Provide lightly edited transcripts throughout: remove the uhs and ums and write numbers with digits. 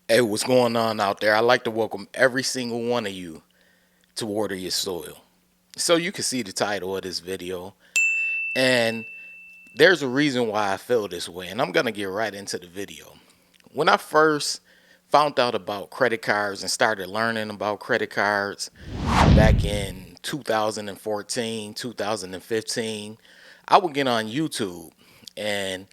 Hey, what's going on out there? I'd like to welcome every single one of you to Water Your Soil. So you can see the title of this video, and there's a reason why I feel this way, and I'm gonna get right into the video. When I first found out about credit cards and started learning about credit cards back in 2014, 2015, I would get on YouTube and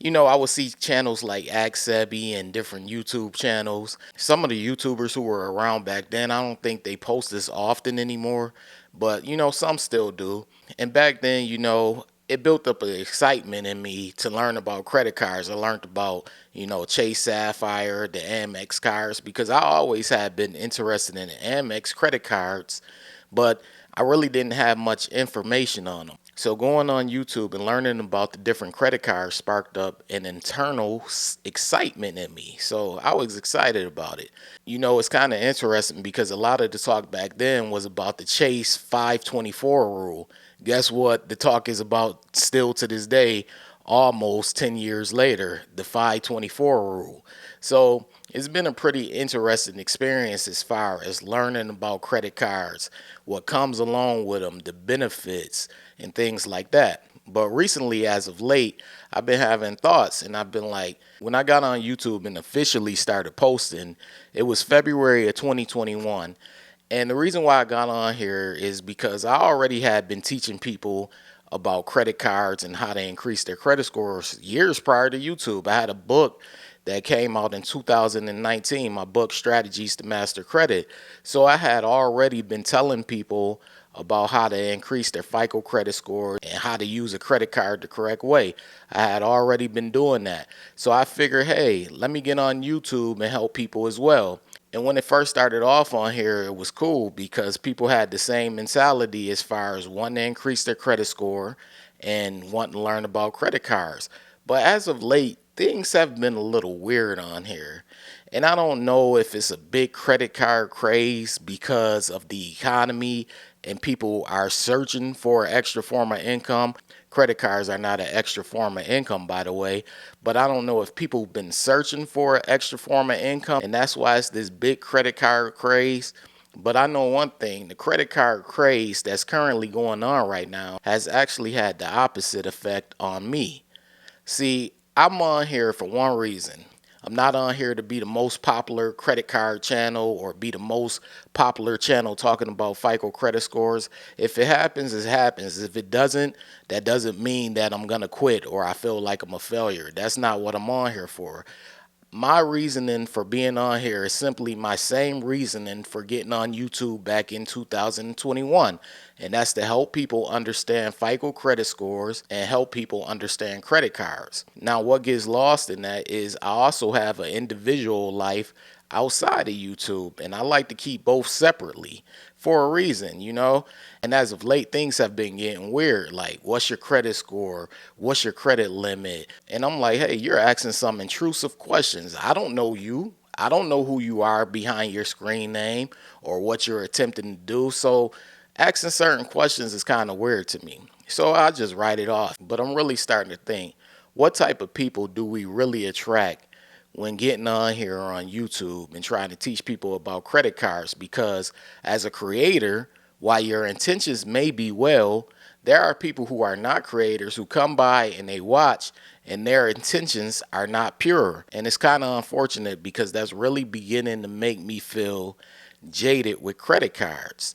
I would see channels like Ask and different YouTube channels. Some of the YouTubers who were around back then, I don't think they post this often anymore, but some still do. And back then, it built up an excitement in me to learn about credit cards. I learned about, Chase Sapphire, the Amex cards, because I always had been interested in Amex credit cards, but I really didn't have much information on them. So going on YouTube and learning about the different credit cards sparked up an internal excitement in me. So I was excited about it. It's kind of interesting because a lot of the talk back then was about the Chase 524 rule. Guess what? The talk is about still to this day, almost 10 years later, the 524 rule. So it's been a pretty interesting experience as far as learning about credit cards, what comes along with them, the benefits, and things like that. But recently, as of late, I've been having thoughts, and I've been like, when I got on YouTube and officially started posting, it was February of 2021. And the reason why I got on here is because I already had been teaching people about credit cards and how to increase their credit scores years prior to YouTube. I had a book that came out in 2019, my book Strategies to Master Credit. So I had already been telling people about how to increase their FICO credit score and how to use a credit card the correct way. I had already been doing that. So I figured, hey, let me get on YouTube and help people as well. And when it first started off on here, it was cool because people had the same mentality as far as wanting to increase their credit score and wanting to learn about credit cards. But as of late, things have been a little weird on here. And I don't know if it's a big credit card craze because of the economy and people are searching for an extra form of income. Credit cards are not an extra form of income, by the way, but I don't know if people have been searching for an extra form of income, and that's why it's this big credit card craze. But I know one thing, the credit card craze that's currently going on right now has actually had the opposite effect on me. See, I'm on here for one reason. I'm not on here to be the most popular credit card channel or be the most popular channel talking about FICO credit scores. If it happens, it happens. If it doesn't, that doesn't mean that I'm going to quit or I feel like I'm a failure. That's not what I'm on here for. My reasoning for being on here is simply my same reasoning for getting on YouTube back in 2021, and that's to help people understand FICO credit scores and help people understand credit cards. Now, what gets lost in that is I also have an individual life outside of YouTube, and I like to keep both separately for a reason, And as of late, things have been getting weird. Like, what's your credit score? What's your credit limit? And I'm like, hey, you're asking some intrusive questions. I don't know you. I don't know who you are behind your screen name or what you're attempting to do. So, asking certain questions is kind of weird to me. So, I just write it off. But I'm really starting to think, what type of people do we really attract when getting on here on YouTube and trying to teach people about credit cards? Because as a creator, while your intentions may be well, there are people who are not creators who come by and they watch and their intentions are not pure. And it's kind of unfortunate because that's really beginning to make me feel jaded with credit cards.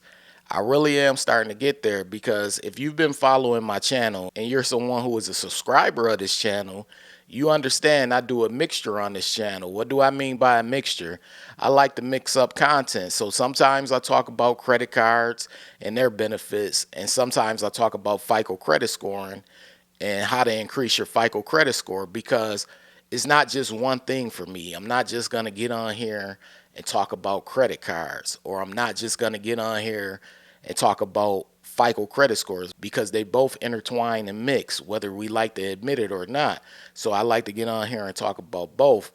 I really am starting to get there because if you've been following my channel and you're someone who is a subscriber of this channel, you understand I do a mixture on this channel. What do I mean by a mixture? I like to mix up content. So sometimes I talk about credit cards and their benefits, and sometimes I talk about FICO credit scoring and how to increase your FICO credit score because it's not just one thing for me. I'm not just going to get on here and talk about credit cards, or I'm not just going to get on here and talk about FICO credit scores because they both intertwine and mix, whether we like to admit it or not. So I like to get on here and talk about both.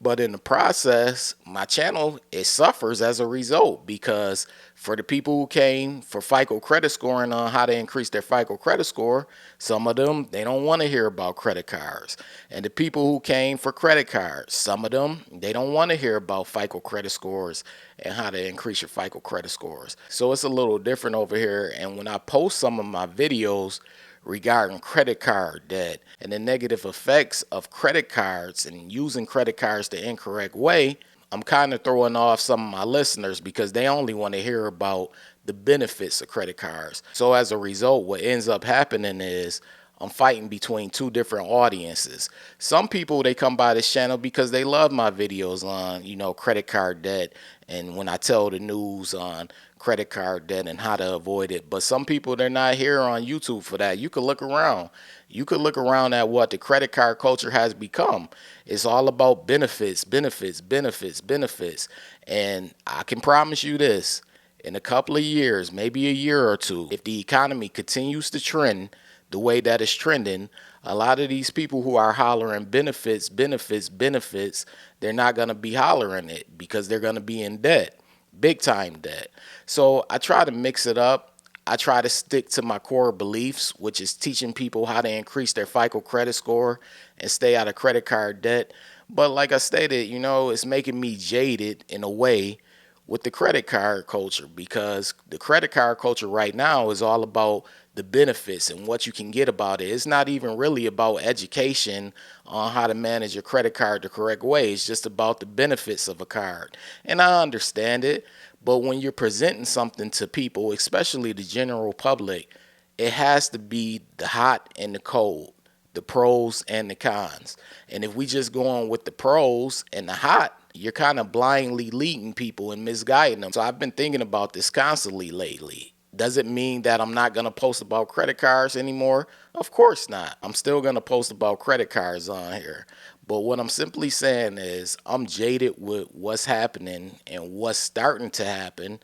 But in the process, my channel, it suffers as a result, because for the people who came for FICO credit scoring on how to increase their FICO credit score, some of them, they don't want to hear about credit cards. And the people who came for credit cards, some of them, they don't want to hear about FICO credit scores and how to increase your FICO credit scores. So it's a little different over here. And when I post some of my videos regarding credit card debt and the negative effects of credit cards and using credit cards the incorrect way, I'm kind of throwing off some of my listeners because they only want to hear about the benefits of credit cards. So as a result, what ends up happening is I'm fighting between two different audiences. Some people, they come by this channel because they love my videos on, credit card debt, and when I tell the news on credit card debt and how to avoid it. But some people, they're not here on YouTube for that. You could look around. You could look around at what the credit card culture has become. It's all about benefits, benefits, benefits, benefits. And I can promise you this, in a couple of years, maybe a year or two, if the economy continues to trend the way that it's trending, a lot of these people who are hollering benefits, benefits, benefits, they're not going to be hollering it because they're going to be in debt, big time debt. So I try to mix it up. I try to stick to my core beliefs, which is teaching people how to increase their FICO credit score and stay out of credit card debt. But like I stated, it's making me jaded in a way with the credit card culture, because the credit card culture right now is all about the benefits and what you can get about it. It's not even really about education on how to manage your credit card the correct way. It's just about the benefits of a card. And I understand it, but when you're presenting something to people, especially the general public, it has to be the hot and the cold, the pros and the cons. And if we just go on with the pros and the hot, you're kind of blindly leading people and misguiding them. So I've been thinking about this constantly lately. Does it mean that I'm not going to post about credit cards anymore? Of course not. I'm still going to post about credit cards on here. But what I'm simply saying is I'm jaded with what's happening and what's starting to happen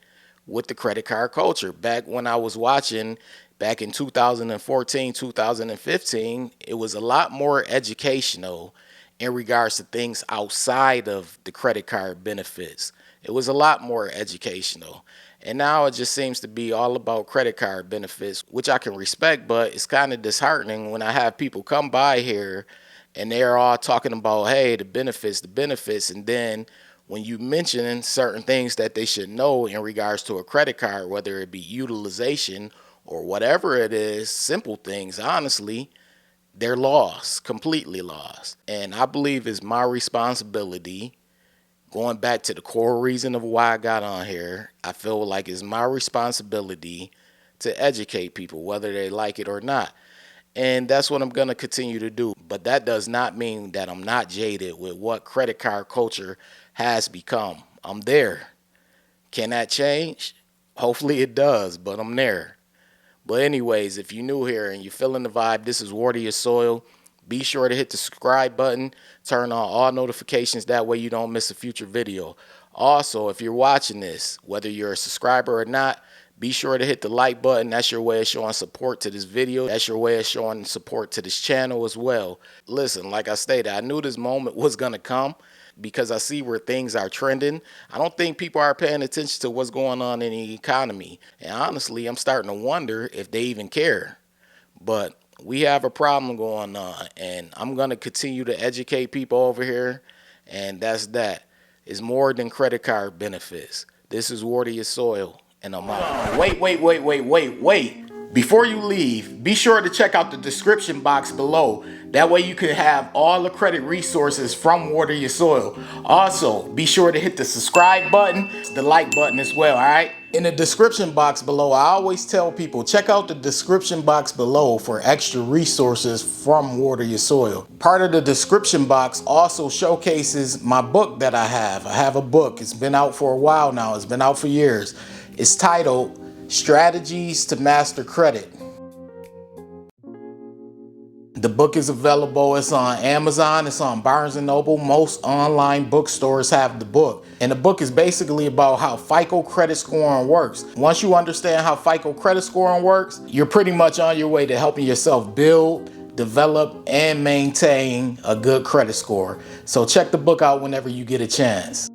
with the credit card culture. Back when I was watching back in 2014, 2015, it was a lot more educational in regards to things outside of the credit card benefits. It was a lot more educational. And now it just seems to be all about credit card benefits, which I can respect, but it's kind of disheartening when I have people come by here and they're all talking about, hey, the benefits. And then when you mention certain things that they should know in regards to a credit card, whether it be utilization or whatever it is, simple things, honestly, they're lost, completely lost. And I believe it's my responsibility, going back to the core reason of why I got on here, I feel like it's my responsibility to educate people, whether they like it or not. And that's what I'm going to continue to do. But that does not mean that I'm not jaded with what credit card culture has become. I'm there. Can that change? Hopefully it does, but I'm there. But anyways, if you're new here and you're feeling the vibe, this is Water Your Soil. Be sure to hit the subscribe button, turn on all notifications, that way you don't miss a future video. Also, if you're watching this, whether you're a subscriber or not, be sure to hit the like button. That's your way of showing support to this video. That's your way of showing support to this channel as well. Listen, like I stated, I knew this moment was going to come because I see where things are trending. I don't think people are paying attention to what's going on in the economy. And honestly, I'm starting to wonder if they even care. But we have a problem going on, and I'm going to continue to educate people over here, and that's that. It's more than credit card benefits. This is Water Your Soil, and I'm out. Wait. Before you leave, be sure to check out the description box below. That way you can have all the credit resources from Water Your Soil. Also, be sure to hit the subscribe button, the like button as well, all right? In the description box below, I always tell people, check out the description box below for extra resources from Water Your Soil. Part of the description box also showcases my book that I have. I have a book. It's been out for a while now. It's been out for years. It's titled Strategies to Master Credit. The book is available. It's on Amazon. It's on Barnes & Noble. Most online bookstores have the book. And the book is basically about how FICO credit scoring works. Once you understand how FICO credit scoring works, you're pretty much on your way to helping yourself build, develop, and maintain a good credit score. So check the book out whenever you get a chance.